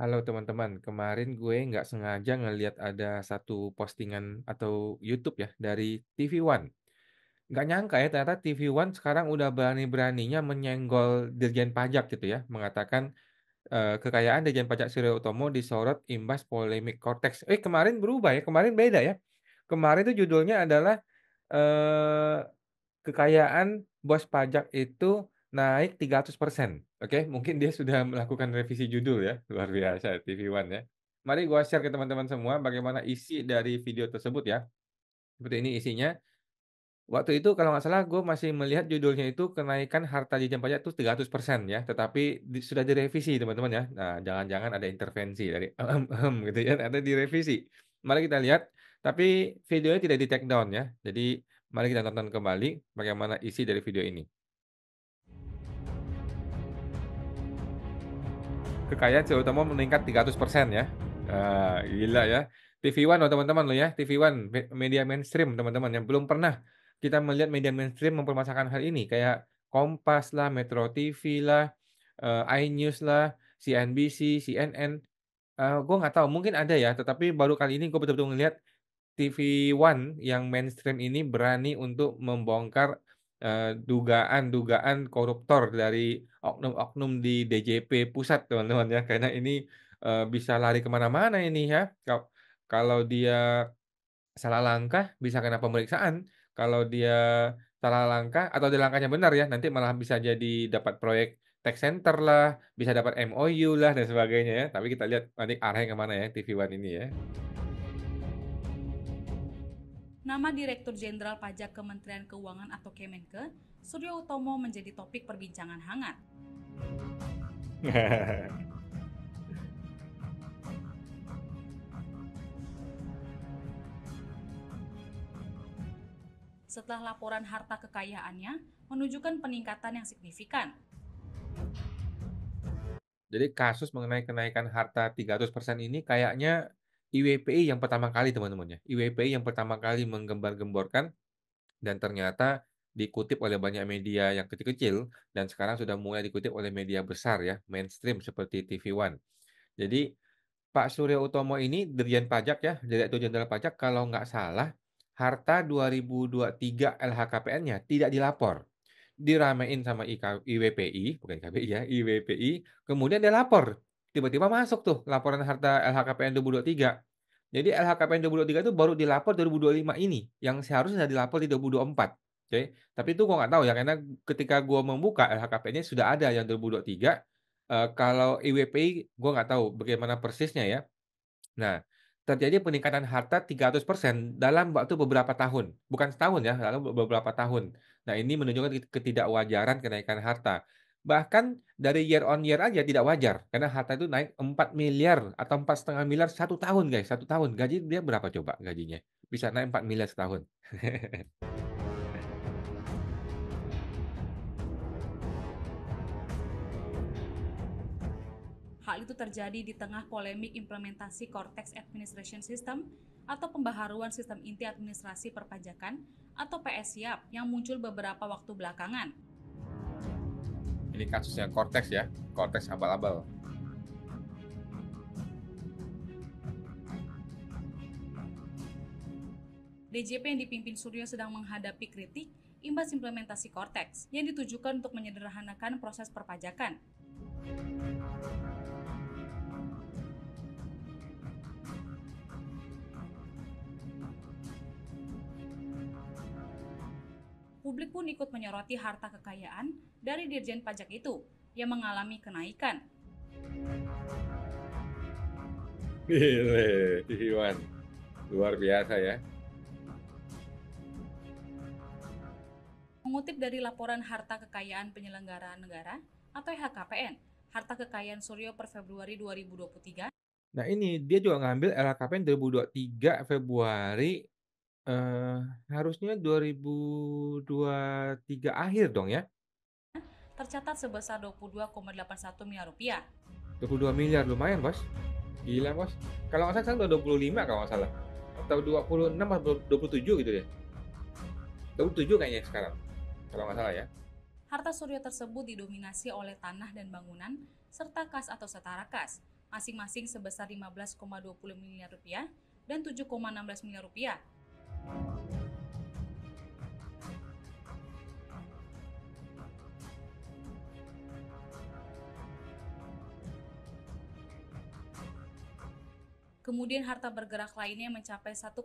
Halo teman-teman, kemarin gue nggak sengaja ngelihat ada satu postingan atau YouTube ya dari TV One. Nggak nyangka ya ternyata TV One sekarang udah berani-beraninya menyenggol Dirjen Pajak gitu ya, mengatakan kekayaan Dirjen Pajak Surya Utomo disorot imbas polemik Cortex. Kemarin berubah ya, kemarin beda ya. Kemarin tuh judulnya adalah eh, kekayaan bos pajak itu naik 300%. Oke, mungkin dia sudah melakukan revisi judul ya. Luar biasa TV One ya. Mari gua share ke teman-teman semua bagaimana isi dari video tersebut ya. Seperti ini isinya. Waktu itu kalau nggak salah gue masih melihat judulnya itu kenaikan harta jajan pajak itu 300% ya, tetapi sudah direvisi teman-teman ya. Nah, jangan-jangan ada intervensi dari gitu ya, ada direvisi. Mari kita lihat, tapi videonya tidak di take down ya. Jadi mari kita tonton kembali bagaimana isi dari video ini. Kekayaan Ceo Utomo meningkat 300% ya. Gila ya. TV One loh teman-teman loh ya. TV One, media mainstream teman-teman yang belum pernah kita melihat media mainstream mempermasalahkan hal ini. Kayak Kompas lah, Metro TV lah, iNews lah, CNBC, CNN. Gue nggak tahu, mungkin ada ya. Tetapi baru kali ini gue betul-betul ngelihat TV One yang mainstream ini berani untuk membongkar dugaan-dugaan koruptor dari oknum-oknum di DJP pusat, teman-teman ya. Karena ini bisa lari kemana-mana ini ya. Kalau dia salah langkah bisa kena pemeriksaan. Kalau dia salah langkah atau dia langkahnya benar ya, nanti malah bisa jadi dapat proyek tech center lah, bisa dapat MOU lah dan sebagainya ya. Tapi kita lihat nanti arahnya kemana ya TV One ini ya. Nama Direktur Jenderal Pajak Kementerian Keuangan atau Kemenke, Suryo Utomo menjadi topik perbincangan hangat. Setelah laporan harta kekayaannya menunjukkan peningkatan yang signifikan. Jadi kasus mengenai kenaikan harta 300% ini kayaknya IWPI yang pertama kali teman-teman ya. IWPI yang pertama kali menggembar-gemborkan dan ternyata dikutip oleh banyak media yang kecil-kecil dan sekarang sudah mulai dikutip oleh media besar ya, mainstream seperti TV One. Jadi Pak Surya Utomo ini Dirjen Pajak ya, Direktur Jenderal Pajak kalau nggak salah harta 2023 LHKPN-nya tidak dilapor. Diramein sama IWPI, bukan KPI ya, IWPI, kemudian dia lapor. Tiba-tiba masuk tuh laporan harta LHKPN 2023. Jadi LHKPN 2023 itu baru dilapor 2025 ini, yang seharusnya sudah dilapor di 2024. Oke, tapi itu gua nggak tahu ya, karena ketika gua membuka LHKPN-nya sudah ada yang 2023. Kalau IWPI gua nggak tahu bagaimana persisnya ya. Nah, terjadi peningkatan harta 300% dalam waktu beberapa tahun. Bukan setahun ya, dalam beberapa tahun. Nah, ini menunjukkan ketidakwajaran kenaikan harta. Bahkan dari year on year aja tidak wajar. Karena harta itu naik 4 miliar atau 4,5 miliar satu tahun guys. Satu tahun. Gaji dia berapa coba gajinya? Bisa naik 4 miliar setahun. Hal itu terjadi di tengah polemik implementasi Cortex Administration System atau pembaharuan sistem inti administrasi perpajakan atau PSYAP yang muncul beberapa waktu belakangan. Ini kasusnya Cortex ya. Cortex abal-abal. DJP yang dipimpin Suryo sedang menghadapi kritik imbas implementasi Cortex yang ditujukan untuk menyederhanakan proses perpajakan. Publik pun ikut menyoroti harta kekayaan dari Dirjen Pajak itu yang mengalami kenaikan. Gile, Iwan. Luar biasa ya. Mengutip dari laporan harta kekayaan penyelenggaraan negara atau HKPN, harta kekayaan Suryo per Februari 2023. Nah ini dia juga ngambil LHKPN 2023 Februari, eh harusnya 2023 akhir dong ya. Tercatat sebesar 22,81 miliar rupiah. 22 miliar lumayan bos. Gila bos. Kalau nggak salah sekarang udah 25 kalau nggak salah. Atau 26 atau 27 gitu ya. 27 kayaknya sekarang. Kalau nggak salah ya. Harta Suryo tersebut didominasi oleh tanah dan bangunan serta kas atau setara kas. masing-masing sebesar 15,20 miliar rupiah dan 7,16 miliar rupiah. Kemudian harta bergerak lainnya mencapai 1,1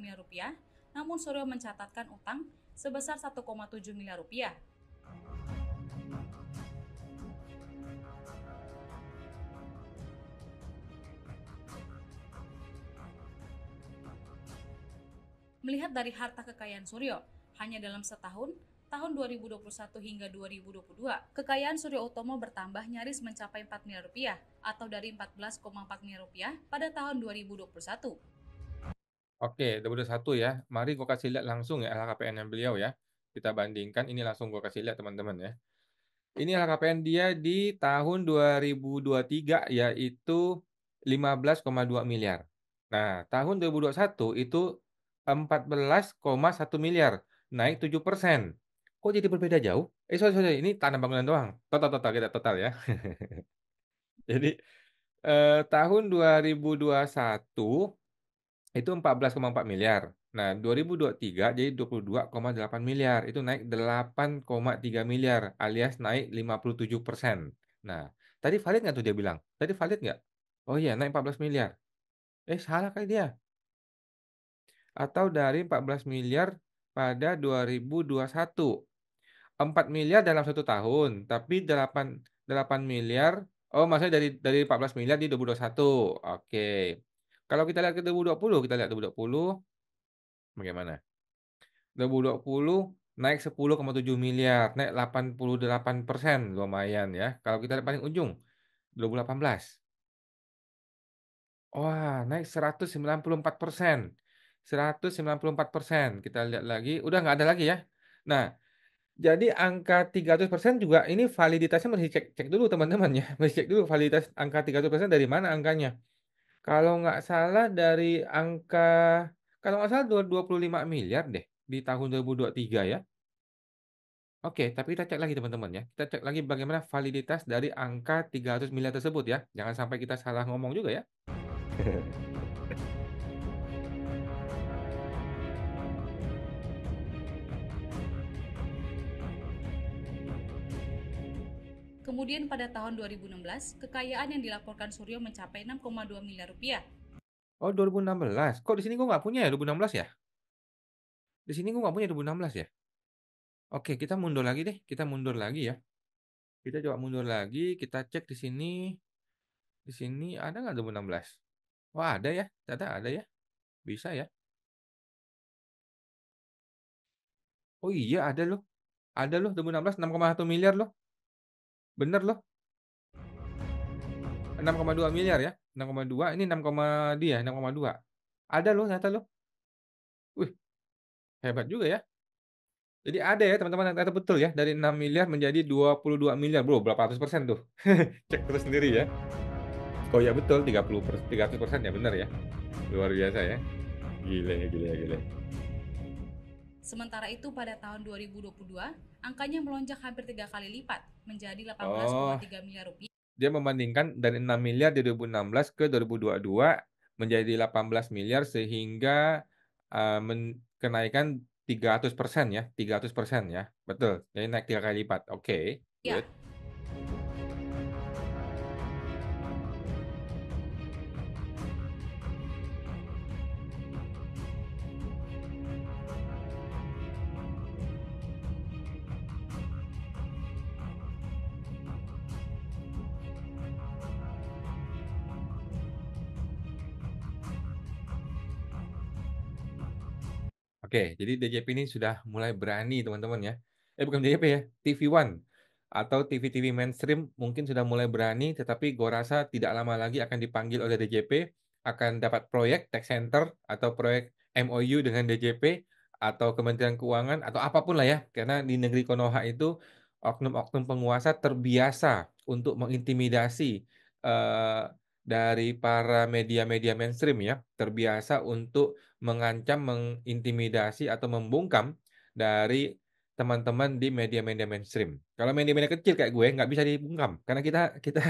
miliar rupiah, namun Suryo mencatatkan utang sebesar 1,7 miliar rupiah. Melihat dari harta kekayaan Suryo, hanya dalam setahun, tahun 2021 hingga 2022, kekayaan Suryo Utomo bertambah nyaris mencapai 4 miliar rupiah atau dari 14,4 miliar rupiah pada tahun 2021. Oke, 2021 ya. Mari gue kasih lihat langsung ya LHKPN-nya beliau ya. Kita bandingkan, ini langsung gue kasih lihat teman-teman ya. Ini LHKPN dia di tahun 2023 yaitu 15,2 miliar. Nah, tahun 2021 itu 14,1 miliar, naik 7%. Kok jadi berbeda jauh? Sorry, ini tanah bangunan doang. Total kita total ya. Jadi tahun 2021 itu 14,4 miliar. Nah, 2023 jadi 22,8 miliar. Itu naik 8,3 miliar alias naik 57%. Nah, tadi valid nggak tuh dia bilang? Tadi valid nggak? Oh iya, naik 14 miliar. Salah kali dia. Atau dari 14 miliar pada 2021. 4 miliar dalam 1 tahun, tapi 8 miliar. Oh, maksudnya dari 14 miliar di 2021. Oke. Kalau kita lihat ke 2020, kita lihat 2020 bagaimana? 2020 naik 10,7 miliar, naik 88%, lumayan ya. Kalau kita lihat paling ujung, 2018. Wah, naik 194%. 194%. Kita lihat lagi, udah nggak ada lagi ya. Nah, jadi angka 300% juga ini validitasnya mesti cek dulu teman-teman ya. Mesti cek dulu validitas angka 300% dari mana angkanya. Kalau nggak salah dari angka, kalau nggak salah 25 miliar deh di tahun 2023 ya. Oke, tapi kita cek lagi teman-teman ya. Kita cek lagi bagaimana validitas dari angka 300 miliar tersebut ya. Jangan sampai kita salah ngomong juga ya. Kemudian pada tahun 2016, kekayaan yang dilaporkan Suryo mencapai 6,2 miliar rupiah. Oh, 2016. Kok di sini gue nggak punya ya 2016 ya? Di sini gue nggak punya 2016 ya? Oke, kita mundur lagi deh. Kita mundur lagi ya. Kita coba mundur lagi. Kita cek di sini. Di sini ada nggak 2016? Wah, ada ya. Ternyata ada ya. Bisa ya. Oh iya, ada loh. Ada loh 2016 6,1 miliar loh. Bener loh. 6,2 miliar ya. 6,2 ini 6, dia 6,2. Ada loh ternyata loh. Wih, hebat juga ya. Jadi ada ya teman-teman ternyata betul ya dari 6 miliar menjadi 22 miliar. Bro, berapa ratus persen tuh? Cek terus sendiri ya. Oh ya betul 300% ya benar ya. Luar biasa ya. Gile. Sementara itu pada tahun 2022, angkanya melonjak hampir 3 kali lipat menjadi Oh, 18,3 miliar rupiah. dia membandingkan dari 6 miliar di 2016 ke 2022 menjadi 18 miliar sehingga kenaikan 300% ya, 300% ya. Betul. Jadi naik 3 kali lipat. Oke, Ya, good. Oke, jadi DJP ini sudah mulai berani teman-teman ya. Bukan DJP ya, TV One atau TV-TV mainstream mungkin sudah mulai berani, tetapi gue rasa tidak lama lagi akan dipanggil oleh DJP, akan dapat proyek tech center atau proyek MOU dengan DJP atau Kementerian Keuangan atau apapun lah ya, karena di negeri Konoha itu oknum-oknum penguasa terbiasa untuk mengintimidasi eh, dari para media-media mainstream ya, terbiasa untuk mengancam, mengintimidasi atau membungkam dari teman-teman di media-media mainstream. Kalau media-media kecil kayak gue nggak bisa dibungkam karena kita kita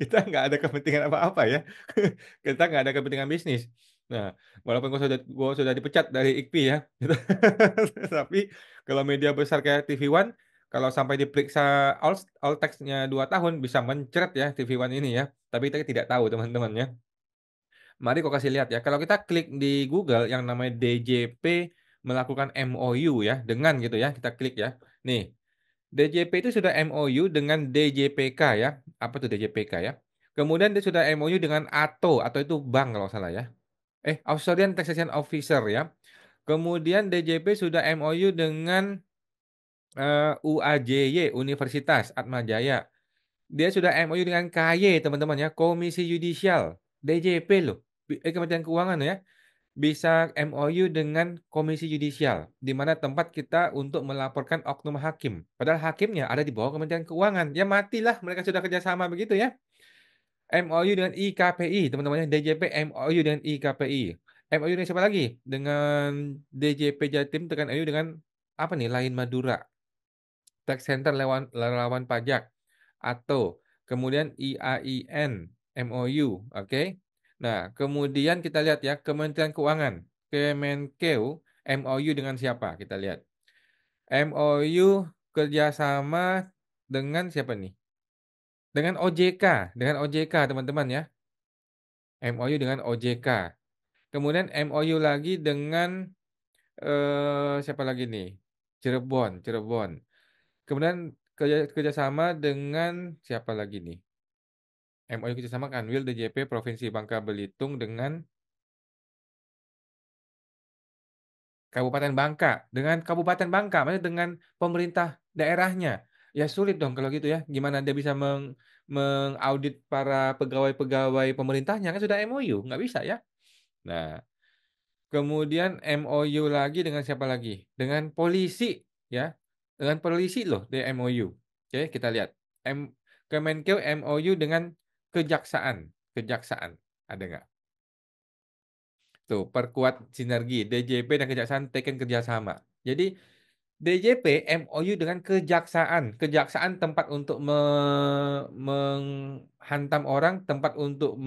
Kita nggak ada kepentingan apa-apa ya. Kita nggak ada kepentingan bisnis. Nah, walaupun gua sudah dipecat dari IKPI ya, gitu. Tapi kalau media besar kayak TV One, kalau sampai diperiksa all text-nya 2 tahun bisa mencret ya TV One ini ya. Tapi kita tidak tahu teman-teman ya. Mari kau kasih lihat ya. Kalau kita klik di Google yang namanya DJP melakukan MOU ya dengan gitu ya, kita klik ya. Nih, DJP itu sudah MOU dengan DJPK ya. Apa tuh DJPK ya? Kemudian dia sudah MOU dengan atau itu bank kalau salah ya. Australian Taxation Officer ya. Kemudian DJP sudah MOU dengan UAJY Universitas Atmajaya. Dia sudah MOU dengan KY teman-teman ya, Komisi Yudisial, DJP loh. Kementerian Keuangan ya. Bisa MOU dengan Komisi Yudisial, di mana tempat kita untuk melaporkan oknum hakim. Padahal hakimnya ada di bawah Kementerian Keuangan. Ya matilah mereka sudah kerjasama begitu ya. MOU dengan IKPI, teman-teman ya. DJP MOU dengan IKPI. MOU dengan siapa lagi? Dengan DJP Jatim tekan MOU dengan apa nih? Lain Madura. Tax Center lawan pajak. Atau kemudian IAIN MOU, oke? Nah, kemudian kita lihat ya Kementerian Keuangan, Kemenkeu MOU dengan siapa? Kita lihat. MOU kerjasama dengan siapa nih? Dengan OJK teman-teman ya. MOU dengan OJK. Kemudian MOU lagi dengan siapa lagi nih? Cirebon. Kemudian kerjasama dengan siapa lagi nih? MOU kerjasama Kanwil DJP Provinsi Bangka Belitung dengan Kabupaten Bangka, maksudnya dengan pemerintah daerahnya. Ya sulit dong kalau gitu ya. Gimana dia bisa mengaudit para pegawai-pegawai pemerintahnya kan sudah MOU, nggak bisa ya. Nah, kemudian MOU lagi dengan siapa lagi? Dengan polisi ya. Dengan polisi loh di MOU. Oke, kita lihat. Kemenkeu MOU dengan kejaksaan. Kejaksaan. Ada nggak? Tuh, perkuat sinergi. DJP dan kejaksaan teken kerjasama. Jadi, DJP MOU dengan kejaksaan. Kejaksaan tempat untuk menghantam orang, tempat untuk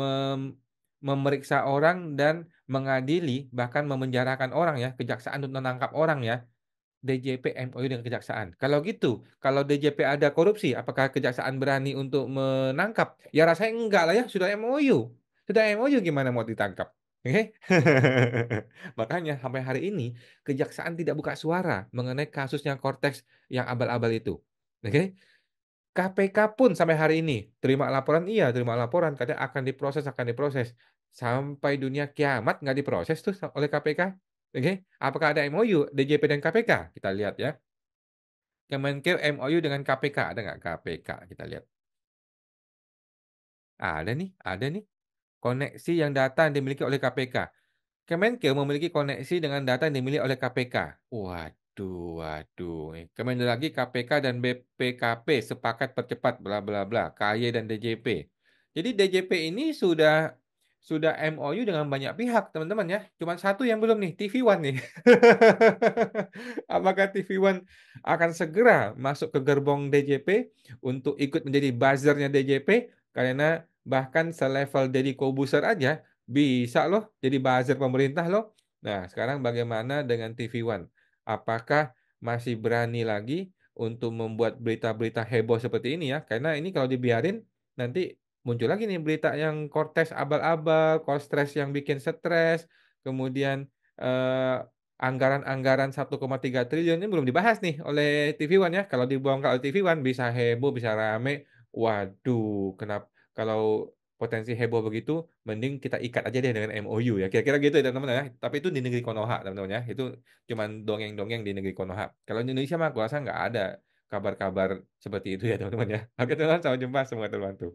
memeriksa orang dan mengadili, bahkan memenjarakan orang ya. Kejaksaan untuk menangkap orang ya. DJP MOU dengan kejaksaan. Kalau gitu, kalau DJP ada korupsi, apakah kejaksaan berani untuk menangkap? Ya rasanya enggak lah ya, sudah MOU. Sudah MOU gimana mau ditangkap? Oke? Makanya sampai hari ini kejaksaan tidak buka suara mengenai kasusnya Cortex yang abal-abal itu. Oke? KPK pun sampai hari ini terima laporan, katanya akan diproses sampai dunia kiamat nggak diproses tuh oleh KPK. Oke, apakah ada MOU DJP dan KPK? Kita lihat ya. Kemenkeu MOU dengan KPK ada nggak KPK? Kita lihat. Ada nih. Koneksi yang data yang dimiliki oleh KPK. Kemenkeu memiliki koneksi dengan data yang dimiliki oleh KPK. Waduh. Kemudian lagi KPK dan BPKP sepakat percepat bla bla bla. KY dan DJP. Jadi DJP ini sudah MOU dengan banyak pihak, teman-teman ya. Cuma satu yang belum nih, TV One nih. Apakah TV One akan segera masuk ke gerbong DJP untuk ikut menjadi buzzernya DJP? Karena bahkan selevel Deddy Kobuser aja bisa loh jadi buzzer pemerintah loh. Nah, sekarang bagaimana dengan TV One? Apakah masih berani lagi untuk membuat berita-berita heboh seperti ini ya? Karena ini kalau dibiarin nanti muncul lagi nih berita yang Cortez abal-abal, Cortez yang bikin stres, kemudian eh, anggaran-anggaran 1,3 triliun ini belum dibahas nih oleh TV One ya. Kalau dibongkar oleh TV One bisa heboh, bisa rame. Waduh, kenapa kalau potensi heboh begitu, mending kita ikat aja deh dengan MOU ya. Kira-kira gitu ya teman-teman ya. Tapi itu di negeri Konoha teman-teman ya. Itu cuman dongeng-dongeng di negeri Konoha. Kalau di Indonesia mah gua rasa nggak ada kabar-kabar seperti itu ya teman-teman ya. Oke teman-teman, sampai jumpa semoga terbantu.